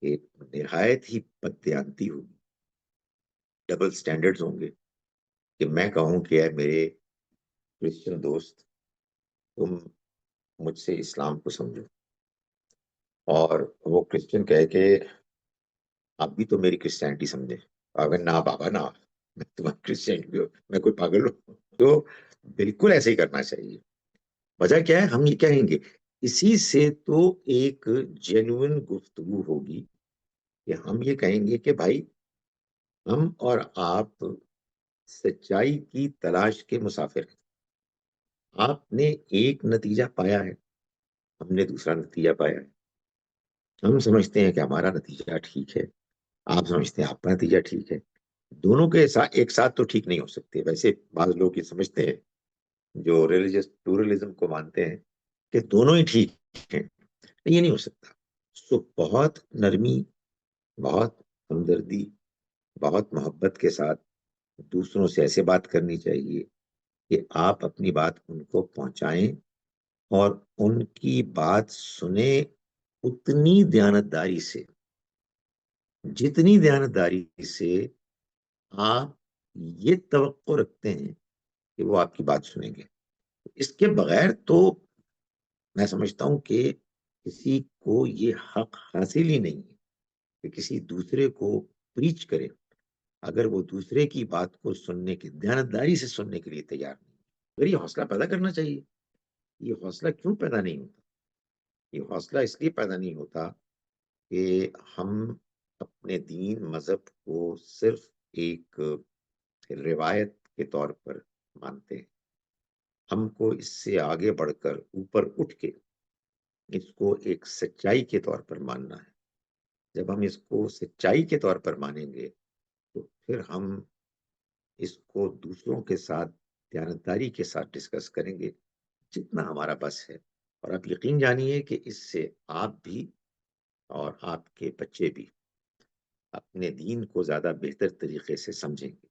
ایک نہایت ہی بددیانتی ہوگی، ڈبل سٹینڈرڈز ہوں گے کہ میں کہوں کہ اے میرے کرسچن دوست، تم مجھ سے اسلام کو سمجھو، اور وہ کرسچن کہے کہ آپ بھی تو میری کرسچینٹی سمجھے، اگر نہ بابا نہ، میں تمہاری کرسچینٹی میں کوئی پاگل ہوں؟ تو بالکل ایسے ہی کرنا چاہیے۔ وجہ کیا ہے؟ ہم یہ کہیں گے، اسی سے تو ایک جینوئن گفتگو ہوگی کہ ہم یہ کہیں گے کہ بھائی، ہم اور آپ سچائی کی تلاش کے مسافر ہیں۔ آپ نے ایک نتیجہ پایا ہے، ہم نے دوسرا نتیجہ پایا ہے۔ ہم سمجھتے ہیں کہ ہمارا نتیجہ ٹھیک ہے، آپ سمجھتے ہیں آپ کا نتیجہ ٹھیک ہے۔ دونوں کے ایک ساتھ تو ٹھیک نہیں ہو سکتے۔ ویسے بعض لوگ یہ سمجھتے ہیں جو ریلیجس پلورلزم کو مانتے ہیں کہ دونوں ہی ٹھیک ہیں، یہ نہیں ہو سکتا۔ سو بہت نرمی، بہت ہمدردی، بہت محبت کے ساتھ دوسروں سے ایسے بات کرنی چاہیے کہ آپ اپنی بات ان کو پہنچائیں اور ان کی بات سنیں اتنی دیانتداری سے، جتنی دیانتداری سے آپ یہ توقع رکھتے ہیں کہ وہ آپ کی بات سنیں گے۔ اس کے بغیر تو میں سمجھتا ہوں کہ کسی کو یہ حق حاصل ہی نہیں ہے کہ کسی دوسرے کو پریچ کرے اگر وہ دوسرے کی بات کو سننے کی دیانتداری سے سننے کے لیے تیار نہیں۔ اگر یہ حوصلہ پیدا کرنا چاہیے۔ یہ حوصلہ کیوں پیدا نہیں ہوتا؟ یہ حوصلہ اس لیے پیدا نہیں ہوتا کہ ہم اپنے دین مذہب کو صرف ایک روایت کے طور پر مانتے ہیں۔ ہم کو اس سے آگے بڑھ کر اوپر اٹھ کے اس کو ایک سچائی کے طور پر ماننا ہے۔ جب ہم اس کو سچائی کے طور پر مانیں گے تو پھر ہم اس کو دوسروں کے ساتھ دیانتداری کے ساتھ ڈسکس کریں گے جتنا ہمارا بس ہے، اور آپ یقین جانیے کہ اس سے آپ بھی اور آپ کے بچے بھی اپنے دین کو زیادہ بہتر طریقے سے سمجھیں گے۔